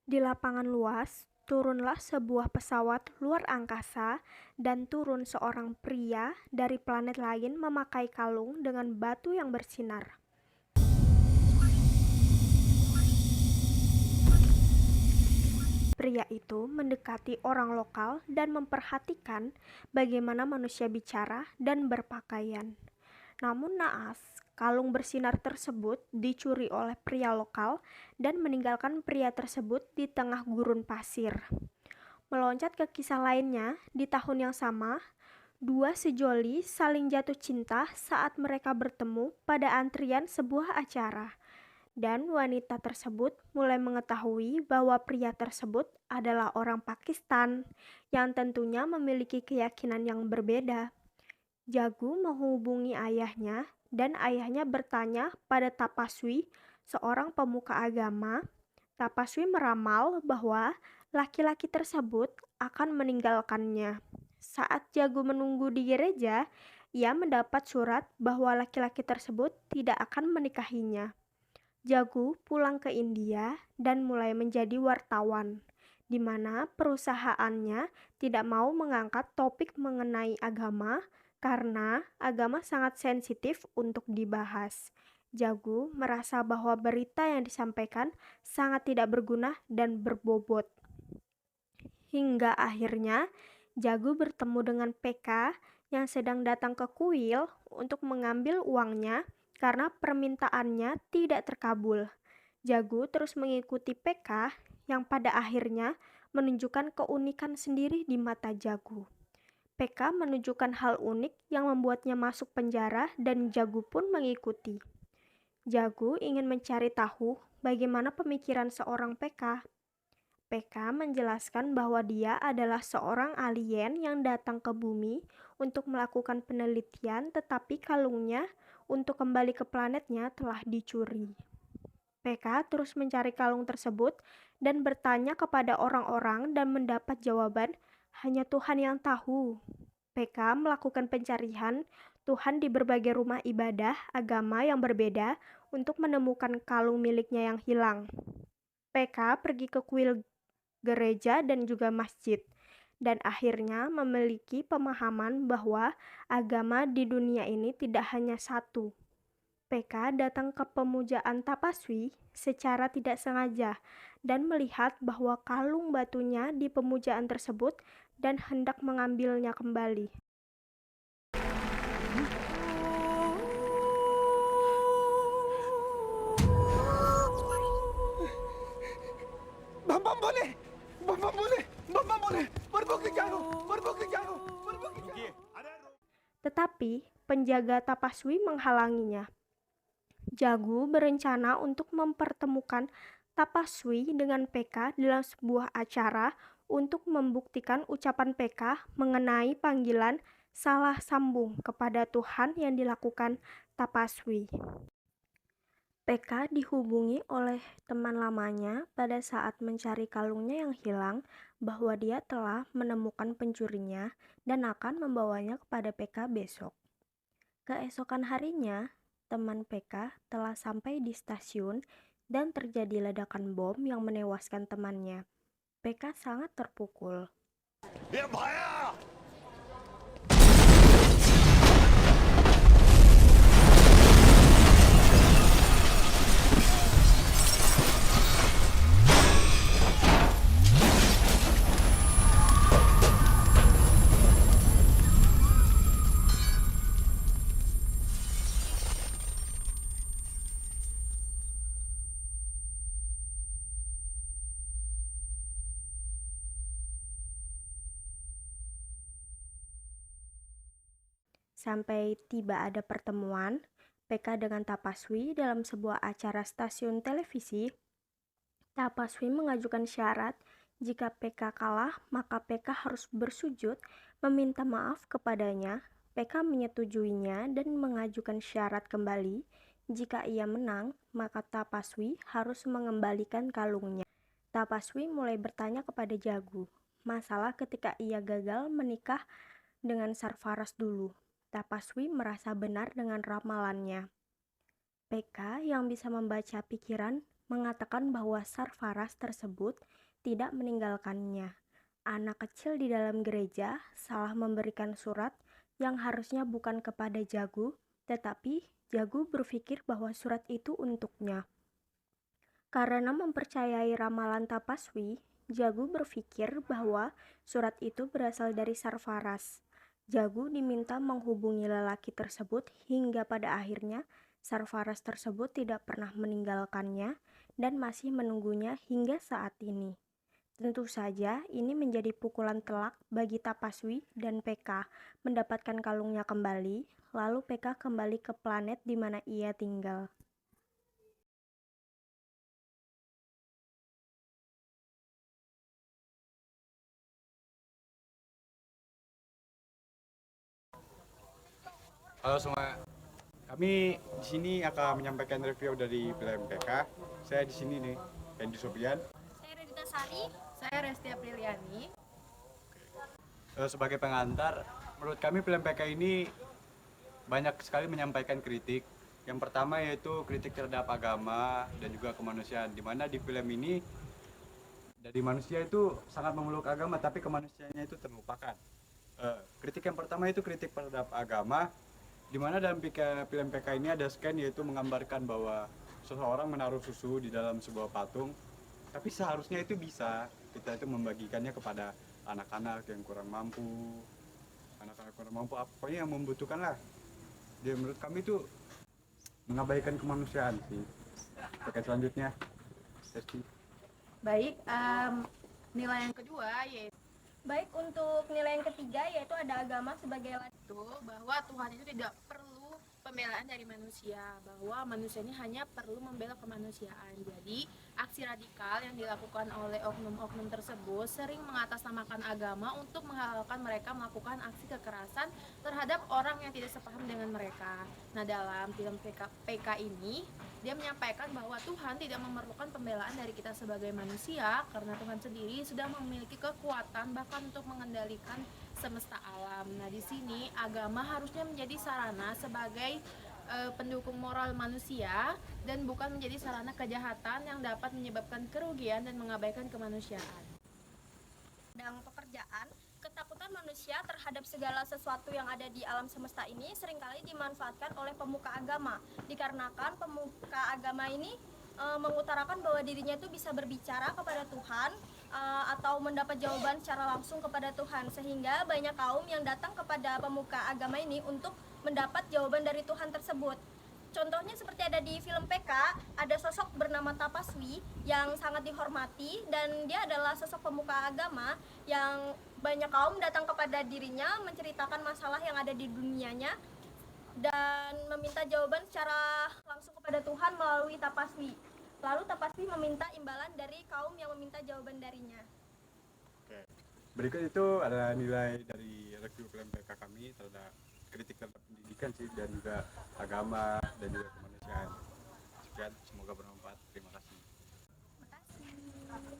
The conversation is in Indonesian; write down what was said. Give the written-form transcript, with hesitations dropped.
Di lapangan luas, turunlah sebuah pesawat luar angkasa dan turun seorang pria dari planet lain memakai kalung dengan batu yang bersinar. Pria itu mendekati orang lokal dan memperhatikan bagaimana manusia bicara dan berpakaian. Namun naas, kalung bersinar tersebut dicuri oleh pria lokal dan meninggalkan pria tersebut di tengah gurun pasir. Meloncat ke kisah lainnya, di tahun yang sama, dua sejoli saling jatuh cinta saat mereka bertemu pada antrian sebuah acara. Dan wanita tersebut mulai mengetahui bahwa pria tersebut adalah orang Pakistan yang tentunya memiliki keyakinan yang berbeda. Jagu menghubungi ayahnya dan ayahnya bertanya pada Tapaswi, seorang pemuka agama. Tapaswi meramal bahwa laki-laki tersebut akan meninggalkannya. Saat Jagu menunggu di gereja, ia mendapat surat bahwa laki-laki tersebut tidak akan menikahinya. Jagu pulang ke India dan mulai menjadi wartawan, di mana perusahaannya tidak mau mengangkat topik mengenai agama karena agama sangat sensitif untuk dibahas. Jagu merasa bahwa berita yang disampaikan sangat tidak berguna dan berbobot. Hingga akhirnya Jagu bertemu dengan PK yang sedang datang ke kuil untuk mengambil uangnya karena permintaannya tidak terkabul. Jagu terus mengikuti PK yang pada akhirnya menunjukkan keunikan sendiri di mata Jagu. PK menunjukkan hal unik yang membuatnya masuk penjara dan Jagu pun mengikuti. Jagu ingin mencari tahu bagaimana pemikiran seorang PK. PK menjelaskan bahwa dia adalah seorang alien yang datang ke bumi untuk melakukan penelitian, tetapi kalungnya untuk kembali ke planetnya telah dicuri. PK terus mencari kalung tersebut dan bertanya kepada orang-orang dan mendapat jawaban, hanya Tuhan yang tahu. PK melakukan pencarian Tuhan di berbagai rumah ibadah agama yang berbeda untuk menemukan kalung miliknya yang hilang. PK pergi ke kuil gereja dan juga masjid, dan akhirnya memiliki pemahaman bahwa agama di dunia ini tidak hanya satu. PK datang ke pemujaan Tapaswi secara tidak sengaja dan melihat bahwa kalung batunya di pemujaan tersebut dan hendak mengambilnya kembali. बम बोले बम बम बोले बम बोले berbukti jauh berbukti jauh berbukti jauh. Tetapi penjaga Tapaswi menghalanginya. Jagu berencana untuk mempertemukan Tapaswi dengan PK dalam sebuah acara untuk membuktikan ucapan PK mengenai panggilan salah sambung kepada Tuhan yang dilakukan Tapaswi. PK dihubungi oleh teman lamanya pada saat mencari kalungnya yang hilang bahwa dia telah menemukan pencurinya dan akan membawanya kepada PK besok. Keesokan harinya, teman PK telah sampai di stasiun dan terjadi ledakan bom yang menewaskan temannya. PK sangat terpukul. ये भाया Sampai tiba ada pertemuan PK dengan Tapaswi dalam sebuah acara stasiun televisi. Tapaswi mengajukan syarat jika PK kalah, maka PK harus bersujud meminta maaf kepadanya. PK menyetujuinya dan mengajukan syarat kembali. Jika ia menang, maka Tapaswi harus mengembalikan kalungnya. Tapaswi mulai bertanya kepada Jagu, masalah ketika ia gagal menikah dengan Sarfaraz dulu. Tapaswi merasa benar dengan ramalannya. PK yang bisa membaca pikiran mengatakan bahwa Sarfaraz tersebut tidak meninggalkannya. Anak kecil di dalam gereja salah memberikan surat yang harusnya bukan kepada Jagu, tetapi Jagu berpikir bahwa surat itu untuknya. Karena mempercayai ramalan Tapaswi, Jagu berpikir bahwa surat itu berasal dari Sarfaraz. Jagu diminta menghubungi lelaki tersebut hingga pada akhirnya Sarfaraz tersebut tidak pernah meninggalkannya dan masih menunggunya hingga saat ini. Tentu saja ini menjadi pukulan telak bagi Tapaswi dan PK mendapatkan kalungnya kembali, lalu PK kembali ke planet di mana ia tinggal. Halo semua, kami di sini akan menyampaikan review dari film PK. Saya di sini nih, Hendy Sofian. Saya Redita Sari. Saya Resti Apriliani. Sebagai pengantar, menurut kami film PK ini banyak sekali menyampaikan kritik. Yang pertama yaitu kritik terhadap agama dan juga kemanusiaan, di mana di film ini dari manusia itu sangat memeluk agama, tapi kemanusiaannya itu terlupakan. Kritik yang pertama itu kritik terhadap agama, di mana dalam film PK ini ada scan yaitu menggambarkan bahwa seseorang menaruh susu di dalam sebuah patung, tapi seharusnya itu bisa kita itu membagikannya kepada anak-anak yang kurang mampu, pokoknya yang membutuhkan lah. Dia menurut kami itu mengabaikan kemanusiaan sih. Oke, selanjutnya Esti. Baik, nilai yang kedua yaitu Baik, untuk nilai yang ketiga yaitu ada agama sebagai itu bahwa Tuhan itu tidak perlu pembelaan dari manusia, bahwa manusia ini hanya perlu membela kemanusiaan. Jadi aksi radikal yang dilakukan oleh oknum-oknum tersebut sering mengatasnamakan agama untuk menghalalkan mereka melakukan aksi kekerasan terhadap orang yang tidak sepaham dengan mereka. Nah, dalam film PK ini dia menyampaikan bahwa Tuhan tidak memerlukan pembelaan dari kita sebagai manusia karena Tuhan sendiri sudah memiliki kekuatan bahkan untuk mengendalikan semesta alam. Nah, di sini agama harusnya menjadi sarana sebagai pendukung moral manusia dan bukan menjadi sarana kejahatan yang dapat menyebabkan kerugian dan mengabaikan kemanusiaan. bidang pekerjaan, ketakutan manusia terhadap segala sesuatu yang ada di alam semesta ini seringkali dimanfaatkan oleh pemuka agama. Dikarenakan pemuka agama ini mengutarakan bahwa dirinya itu bisa berbicara kepada Tuhan atau mendapat jawaban secara langsung kepada Tuhan, sehingga banyak kaum yang datang kepada pemuka agama ini untuk mendapat jawaban dari Tuhan tersebut. Contohnya seperti ada di film PK, ada sosok bernama Tapaswi yang sangat dihormati dan dia adalah sosok pemuka agama yang banyak kaum datang kepada dirinya menceritakan masalah yang ada di dunianya dan meminta jawaban secara langsung kepada Tuhan melalui Tapaswi. Lalu Tapaswi meminta imbalan dari kaum yang meminta jawaban darinya. Oke. Berikut itu adalah nilai dari review film PK kami terhadap kritik terhadap pendidikan sih, dan juga agama dan juga kemanusiaan. Sekian, semoga bermanfaat. Terima kasih. Terima kasih.